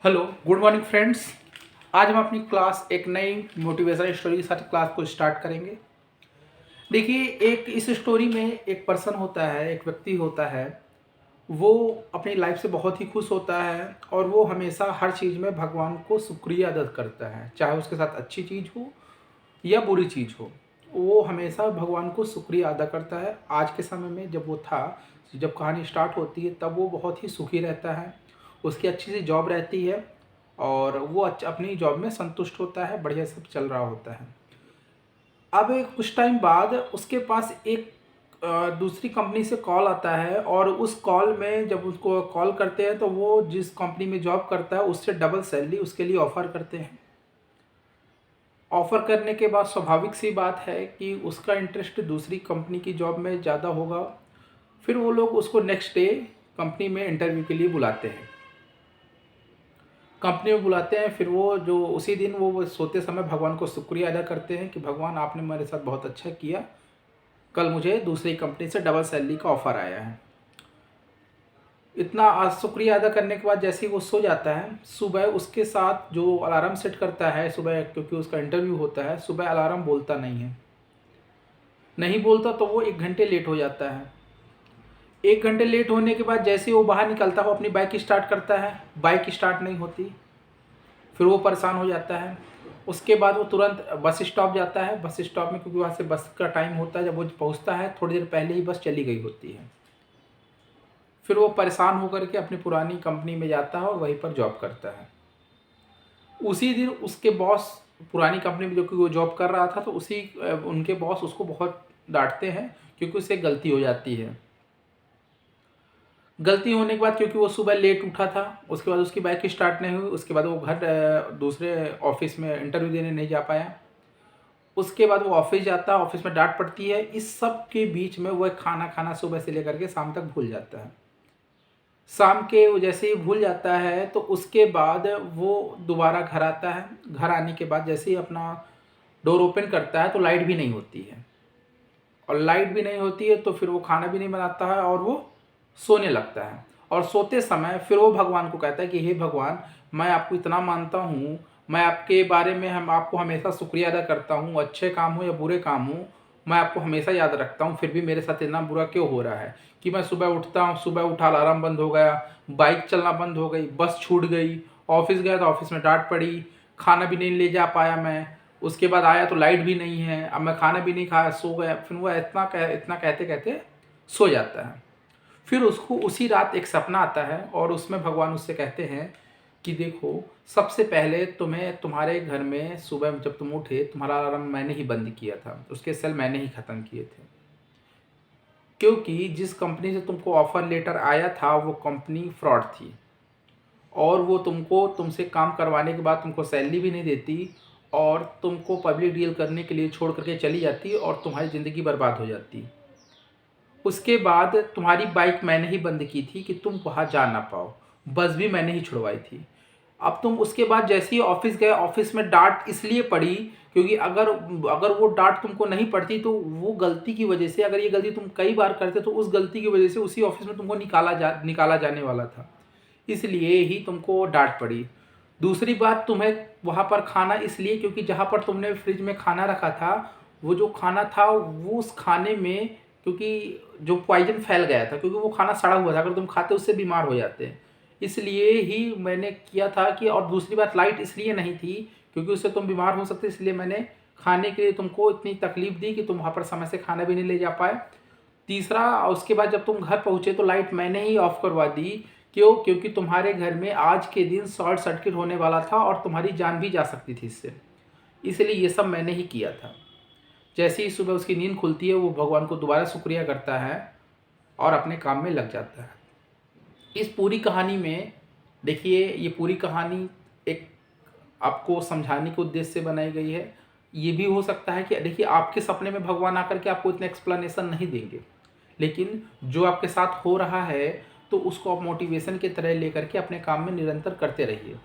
Hello good morning friends. आज हम अपनी क्लास एक नई मोटिवेशनल स्टोरी के साथ क्लास को स्टार्ट करेंगे। देखिए, एक इस स्टोरी में एक पर्सन होता है, एक व्यक्ति होता है। वो अपनी लाइफ से बहुत ही खुश होता है और वो हमेशा हर चीज़ में भगवान को शुक्रिया अदा करता है, चाहे उसके साथ अच्छी चीज़ हो या बुरी चीज़ हो। वो हमेशा भगवान को शुक्रिया अदा करता है। आज के समय में जब कहानी स्टार्ट होती है तब वो बहुत ही सुखी रहता है। उसकी अच्छी सी जॉब रहती है और वो अपनी जॉब में संतुष्ट होता है, बढ़िया सब चल रहा होता है। अब कुछ टाइम बाद उसके पास एक दूसरी कंपनी से कॉल आता है और उस कॉल में जब उसको कॉल करते हैं तो वो जिस कंपनी में जॉब करता है उससे डबल सैलरी उसके लिए ऑफ़र करते हैं। ऑफ़र करने के बाद स्वाभाविक सी बात है कि उसका इंटरेस्ट दूसरी कंपनी की जॉब में ज़्यादा होगा। फिर वो लोग उसको नेक्स्ट डे कंपनी में इंटरव्यू के लिए बुलाते हैं। कंपनी में बुलाते हैं, फिर वो जो उसी दिन वो सोते समय भगवान को शुक्रिया अदा करते हैं कि भगवान आपने मेरे साथ बहुत अच्छा किया, कल मुझे दूसरी कंपनी से डबल सैलरी का ऑफ़र आया है। इतना शुक्रिया अदा करने के बाद जैसे ही वो सो जाता है, सुबह उसके साथ जो अलार्म सेट करता है सुबह, क्योंकि उसका इंटरव्यू होता है, सुबह अलार्म बोलता नहीं है। नहीं बोलता तो वो 1 घंटे लेट हो जाता है। 1 घंटे लेट होने के बाद जैसे ही वो बाहर निकलता है, वो अपनी बाइक स्टार्ट करता है, बाइक स्टार्ट नहीं होती। फिर वो परेशान हो जाता है। उसके बाद वो तुरंत बस स्टॉप जाता है। बस स्टॉप में, क्योंकि वहाँ से बस का टाइम होता है, जब वो पहुँचता है थोड़ी देर पहले ही बस चली गई होती है। फिर वो परेशान होकर के अपनी पुरानी कंपनी में जाता है और वहीं पर जॉब करता है। उसी दिन उसके बॉस, पुरानी कंपनी में जो कि वो जॉब कर रहा था, तो उनके बॉस उसको बहुत डाँटते हैं क्योंकि उससे गलती हो जाती है। गलती होने के बाद, क्योंकि वो सुबह लेट उठा था, उसके बाद उसकी बाइक स्टार्ट नहीं हुई, उसके बाद वो दूसरे ऑफ़िस में इंटरव्यू देने नहीं जा पाया। उसके बाद वो ऑफ़िस जाता है, ऑफ़िस में डाँट पड़ती है। इस सब के बीच में वो खाना खाना सुबह से लेकर के शाम तक भूल जाता है। शाम के वो जैसे ही भूल जाता है तो उसके बाद वो दोबारा घर आता है। घर आने के बाद जैसे ही अपना डोर ओपन करता है तो लाइट भी नहीं होती है, और लाइट भी नहीं होती है तो फिर वो खाना भी नहीं बनाता है और वो सोने लगता है। और सोते समय फिर वो भगवान को कहता है कि हे भगवान, मैं आपको इतना मानता हूँ, मैं आपके बारे में हम आपको हमेशा शुक्रिया अदा करता हूँ, अच्छे काम हो या बुरे काम हो, मैं आपको हमेशा याद रखता हूँ, फिर भी मेरे साथ इतना बुरा क्यों हो रहा है कि मैं सुबह उठता हूँ, सुबह उठा अलार्म बंद हो गया, बाइक चलना बंद हो गई, बस छूट गई, ऑफिस गया तो ऑफिस में डांट पड़ी, खाना भी नहीं ले जा पाया मैं, उसके बाद आया तो लाइट भी नहीं है, अब मैं खाना भी नहीं खाया, सो गया। फिर वो इतना कहते कहते सो जाता है। फिर उसको उसी रात एक सपना आता है और उसमें भगवान उससे कहते हैं कि देखो, सबसे पहले तुम्हें तुम्हारे घर में सुबह जब तुम उठे, तुम्हारा अलार्म मैंने ही बंद किया था, उसके सेल मैंने ही ख़त्म किए थे, क्योंकि जिस कंपनी से तुमको ऑफ़र लेटर आया था वो कंपनी फ्रॉड थी और वो तुमसे काम करवाने के बाद तुमको सैलरी भी नहीं देती और तुमको पब्लिक डील करने के लिए छोड़ करके चली जाती और तुम्हारी ज़िंदगी बर्बाद हो जाती। उसके बाद तुम्हारी बाइक मैंने ही बंद की थी कि तुम वहाँ जा ना पाओ, बस भी मैंने ही छुड़वाई थी। अब तुम उसके बाद जैसे ही ऑफ़िस गए, ऑफ़िस में डाँट इसलिए पड़ी क्योंकि अगर अगर वो डाँट तुमको नहीं पड़ती तो वो गलती की वजह से, अगर ये गलती तुम कई बार करते तो उस गलती की वजह से उसी ऑफ़िस में तुमको निकाला जाने वाला था। इसलिए ही तुमको डाँट पड़ी। दूसरी बात, तुम्हें वहाँ पर खाना इसलिए क्योंकि जहाँ पर तुमने फ्रिज में खाना रखा था, वो जो खाना था वो उस खाने में, क्योंकि जो पॉइज़न फैल गया था, क्योंकि वो खाना सड़ा हुआ था, अगर तुम खाते उससे बीमार हो जाते। इसलिए ही मैंने किया था कि, और दूसरी बात लाइट इसलिए नहीं थी क्योंकि उससे तुम बीमार हो सकते, इसलिए मैंने खाने के लिए तुमको इतनी तकलीफ़ दी कि तुम वहाँ पर समय से खाना भी नहीं ले जा पाए। तीसरा, उसके बाद जब तुम घर पहुँचे तो लाइट मैंने ही ऑफ़ करवा दी। क्यों? क्योंकि तुम्हारे घर में आज के दिन शॉर्ट सर्किट होने वाला था और तुम्हारी जान भी जा सकती थी इससे। इसलिए ये सब मैंने ही किया था। जैसे ही सुबह उसकी नींद खुलती है वो भगवान को दोबारा शुक्रिया करता है और अपने काम में लग जाता है। इस पूरी कहानी में देखिए, ये पूरी कहानी एक आपको समझाने के उद्देश्य से बनाई गई है। ये भी हो सकता है कि देखिए, आपके सपने में भगवान आकर के आपको इतना एक्सप्लेनेशन नहीं देंगे, लेकिन जो आपके साथ हो रहा है तो उसको आप मोटिवेशन की तरह लेकर के अपने काम में निरंतर करते रहिए।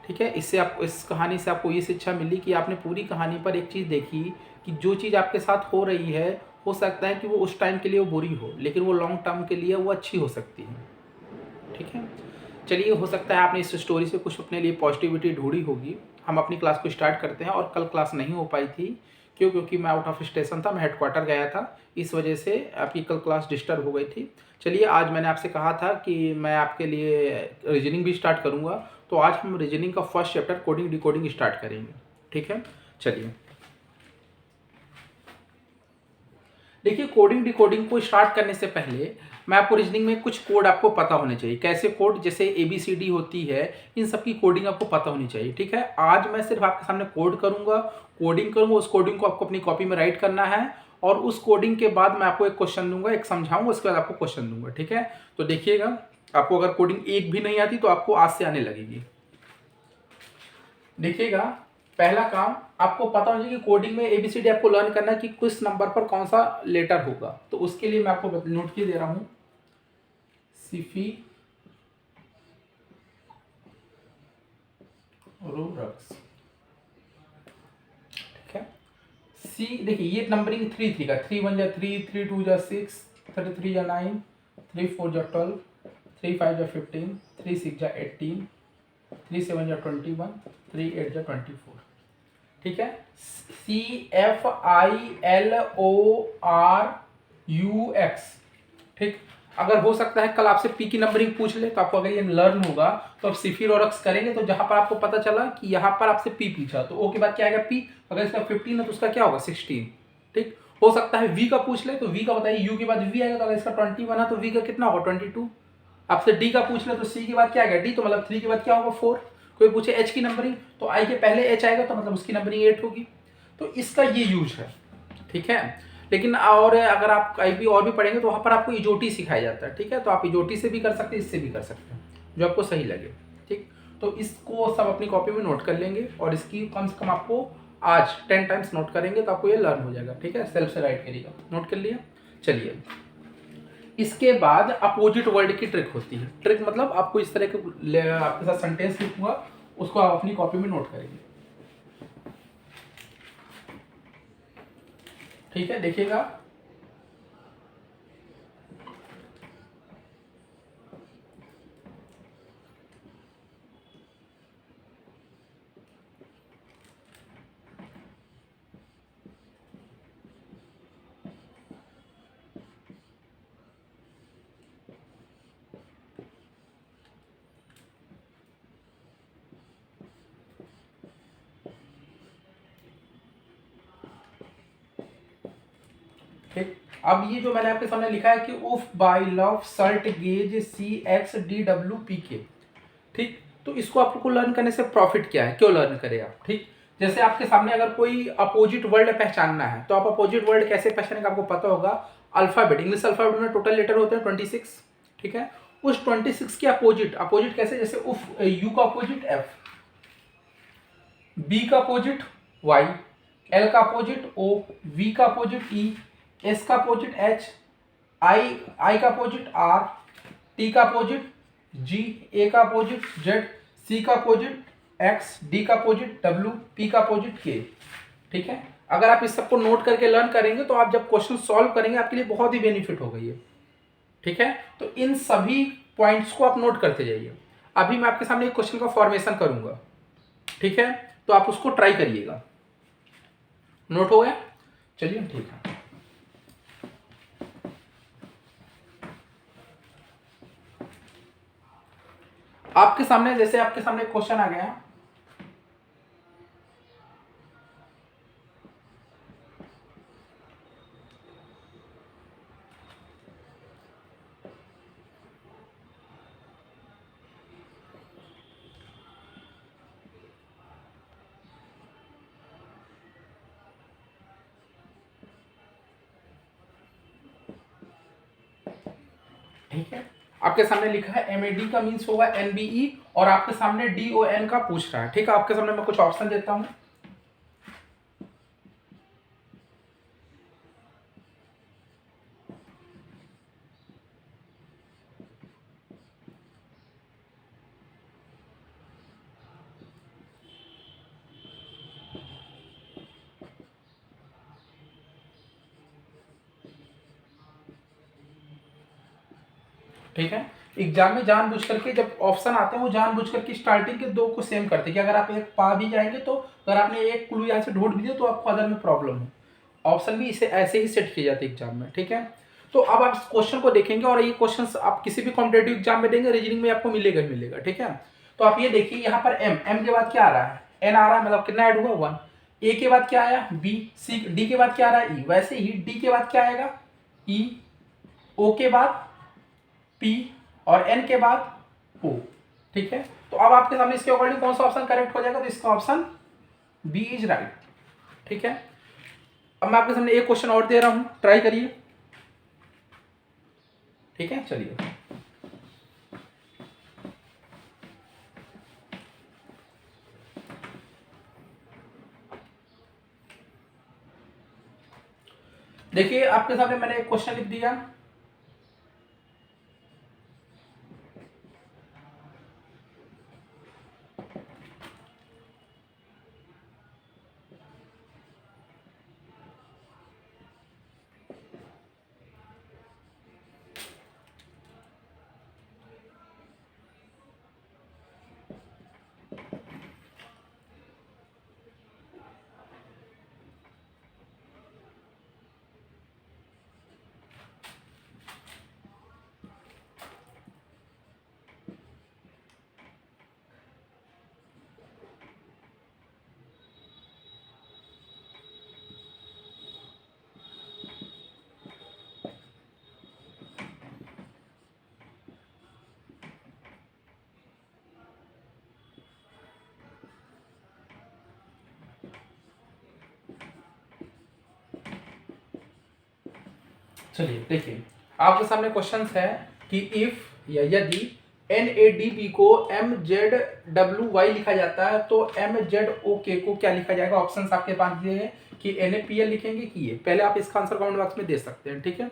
ठीक है? इससे आप इस कहानी से आपको ये शिक्षा मिली कि आपने पूरी कहानी पर एक चीज़ देखी कि जो चीज़ आपके साथ हो रही है, हो सकता है कि वो उस टाइम के लिए वो बुरी हो, लेकिन वो लॉन्ग टर्म के लिए वो अच्छी हो सकती है। ठीक है? चलिए, हो सकता है आपने इस स्टोरी से कुछ अपने लिए पॉजिटिविटी ढूंढी होगी। हम अपनी क्लास को स्टार्ट करते हैं। और कल क्लास नहीं हो पाई थी, क्यों? क्योंकि मैं आउट ऑफ स्टेशन था, मैं हेडक्वार्टर गया था, इस वजह से आपकी कल क्लास डिस्टर्ब हो गई थी। चलिए, आज मैंने आपसे कहा था कि मैं आपके लिए रीजनिंग भी स्टार्ट करूँगा, तो आज हम रीजनिंग का first chapter coding decoding start करेंगे। ठीक है, चलिए। देखिए, कोडिंग डिकोडिंग को स्टार्ट करने से पहले मैं आपको रीजनिंग में कुछ कोड आपको पता होने चाहिए। कैसे कोड? जैसे ABCD होती है, इन सब की कोडिंग आपको पता होनी चाहिए। ठीक है, आज मैं सिर्फ आपके सामने कोड करूंगा, कोडिंग करूंगा। उस कोडिंग को आपको अपनी कॉपी में राइट करना है, और उस कोडिंग के बाद मैं आपको एक क्वेश्चन दूंगा, एक समझाऊंगा, उसके बाद आपको क्वेश्चन दूंगा। ठीक है, तो देखिएगा, आपको अगर कोडिंग एक भी नहीं आती तो आपको आज से आने लगेगी। देखिएगा, पहला काम आपको पता होना चाहिए कि कोडिंग में ABCD आपको लर्न करना है कि किस नंबर पर कौन सा लेटर होगा। तो उसके लिए मैं आपको नोट किए दे रहा हूं, सिफी रोरक्स। ठीक है, सी, देखिए ये नंबरिंग 3 3 का, 3 1 जा 3, 3 2 जा 6, 3 3 जा 9, 3 4 जा 12, 3 5 जा 15, 3 6 जा 18, 3 7 जा 21, 3 8 जा 24। ठीक है, CFILORUX। ठीक, अगर हो सकता है कल आपसे पी की नंबरिंग पूछ ले, तो आपको अगर ये लर्न होगा तो आप सिफिर और अक्स करेंगे, तो जहां पर आपको पता चला कि यहाँ पर आपसे पी पूछा, तो ओ के बाद क्या आएगा? पी। अगर इसका 15 है तो उसका क्या होगा? 16। ठीक, हो सकता है वी का पूछ ले, तो वी का बताइए, यू के बाद वी आएगा, तो अगर इसका 21 है तो वी का कितना होगा? 22। आपसे डी का पूछ ले, तो सी के बाद क्या आएगा? डी, तो मतलब 3 के बाद क्या होगा? 4। कोई पूछे एच की नंबरिंग, तो आई के पहले एच आएगा, तो मतलब उसकी नंबरिंग 8 होगी। तो इसका ये यूज है। ठीक है, लेकिन और अगर आप कहीं भी और भी पढ़ेंगे तो वहाँ पर आपको इजोटी सिखाया जाता है। ठीक है, तो आप इजोटी से भी कर सकते हैं, इससे भी कर सकते हैं, जो आपको सही लगे। ठीक, तो इसको सब अपनी कॉपी में नोट कर लेंगे, और इसकी कम से कम आपको आज 10 टाइम्स नोट करेंगे तो आपको ये लर्न हो जाएगा। ठीक है, सेल्फ से राइट करिएगा। नोट कर लिया? चलिए, इसके बाद अपोजिट वर्ड की ट्रिक होती है। ट्रिक मतलब आपको इस तरह के आपके साथ सेंटेंस लिखूंगा, उसको आप अपनी कॉपी में नोट करेंगे। ठीक है, देखिएगा, ठीक। अब ये जो मैंने आपके सामने लिखा है कि उफ बाई लव सर्ट गेज CXDWPK। ठीक, तो इसको आपको लर्न करने से प्रॉफिट क्या है? क्यों लर्न करें आप? ठीक, जैसे आपके सामने अगर कोई अपोजिट वर्ड पहचानना है, तो आप अपोजिट वर्ड कैसे पहचानेंगे? आपको पता होगा, अल्फाबेट, इंग्लिश अल्फाबेट में टोटल लेटर होते हैं 26। ठीक है, उस 26 के अपोजिट, अपोजिट कैसे? जैसे उफ, यू का अपोजिट F, बी का अपोजिट वाई, एल का अपोजिट ओ, वी का अपोजिट ई, एस का अपोजिट एच, आई का अपोजिट आर, टी का अपोजिट जी, ए का अपोजिट जेड, सी का अपोजिट एक्स, डी का अपोजिट डब्ल्यू, पी का अपोजिट के। ठीक है, अगर आप इस सबको नोट करके लर्न करेंगे तो आप जब क्वेश्चन सॉल्व करेंगे आपके लिए बहुत ही बेनिफिट होगा ये। ठीक है, तो इन सभी पॉइंट्स को आप नोट करते जाइए। अभी मैं आपके सामने एक क्वेश्चन का फॉर्मेशन करूंगा। ठीक है, तो आप उसको ट्राई करिएगा। नोट हो गया? चलिए, ठीक है। आपके सामने, जैसे आपके सामने क्वेश्चन आ गया, ठीक है, आपके सामने लिखा है MAD का मीन्स होगा NBE, और आपके सामने DON का पूछ रहा है। ठीक है, आपके सामने मैं कुछ ऑप्शन देता हूं। ठीक है, एग्जाम में जानबूझ करके जब ऑप्शन आते हैं वो जानबूझ करके स्टार्टिंग के दो को सेम करते हैं कि अगर आप एक पा भी जाएंगे तो अगर आपने एक क्लू यहाँ से ढूंढ भी दिया तो आपको अदर में प्रॉब्लम हो। ऑप्शन भी इसे ऐसे ही सेट किए जाते हैं एग्जाम में, ठीक है। तो अब आप क्वेश्चन को देखेंगे और ये क्वेश्चन आप किसी भी कॉम्पिटेटिव एग्जाम में देंगे, रीजनिंग में आपको मिलेगा ही मिलेगा, ठीक है। तो आप ये देखिए यहाँ पर एम के बाद क्या आ रहा है, एन आ रहा है, मतलब कितना ऐड हुआ 1। ए के बाद क्या आया बी, सी, डी के बाद क्या आ रहा है ई, वैसे ही डी के बाद क्या आएगा ई, ओ के बाद पी और एन के बाद ओ, ठीक है। तो अब आपके सामने इसके अकॉर्डिंग कौन सा ऑप्शन करेक्ट हो जाएगा, तो इसका ऑप्शन बी इज राइट, ठीक है। अब मैं आपके सामने एक क्वेश्चन और दे रहा हूं, ट्राई करिए, ठीक है। चलिए देखिए आपके सामने मैंने एक क्वेश्चन लिख दिया। चलिए देखिए आपके सामने क्वेश्चन है कि इफ या यदि एन ए डी बी को एम जेड डब्ल्यू वाई लिखा जाता है तो एम जेड ओ के को क्या लिखा जाएगा। ऑप्शन आपके पास दिए हैं कि एन ए पी एल लिखेंगे कि ये, पहले आप इसका आंसर कमेंट बॉक्स में दे सकते हैं, ठीक है।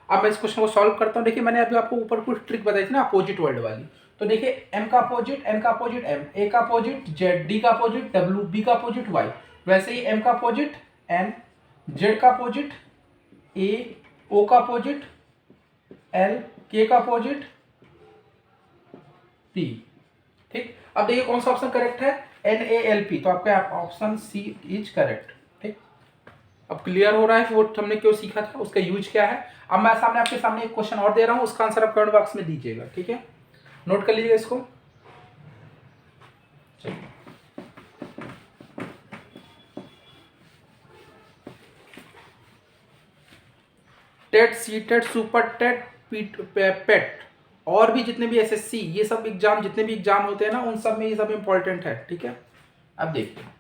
अब मैं इस क्वेश्चन को सॉल्व करता हूँ। देखिए मैंने अभी आपको ऊपर कुछ ट्रिक बताई थी ना अपोजिट वर्ड वाली, तो देखिए एम का अपोजिट, एन का अपोजिट एम, ए का अपोजिट जेड, डी का अपोजिट डब्ल्यू, बी का अपोजिट वाई, वैसे ही एम का अपोजिट एन, जेड का अपोजिट ए, ओ का अपोजिट एल, के का अपोजिट पी, ठीक। अब देखिए कौन सा ऑप्शन करेक्ट है, एन ए एल पी, तो आपका ऑप्शन सी इज करेक्ट, ठीक। अब क्लियर हो रहा है कि वो हमने क्यों सीखा था, उसका यूज क्या है। अब मैं सामने आपके सामने एक क्वेश्चन और दे रहा हूं, उसका आंसर आप कमेंट बॉक्स में दीजिएगा, ठीक है। नोट कर लीजिएगा इसको। चलिए TET, C TET, super TET, PET और भी जितने भी एसएससी ये सब एग्जाम, जितने भी एग्जाम होते हैं ना उन सब में ये सब इंपॉर्टेंट है, ठीक है। अब देखिए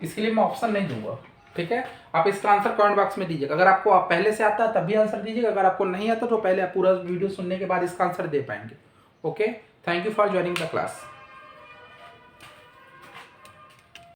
इसके लिए मैं ऑप्शन नहीं दूंगा, ठीक है। आप इसका आंसर कमेंट बॉक्स में दीजिएगा। अगर आपको आप पहले से आता है तब भी आंसर दीजिएगा, अगर आपको नहीं आता तो पहले आप पूरा वीडियो सुनने के बाद इसका आंसर दे पाएंगे। Okay, thank you for joining the class.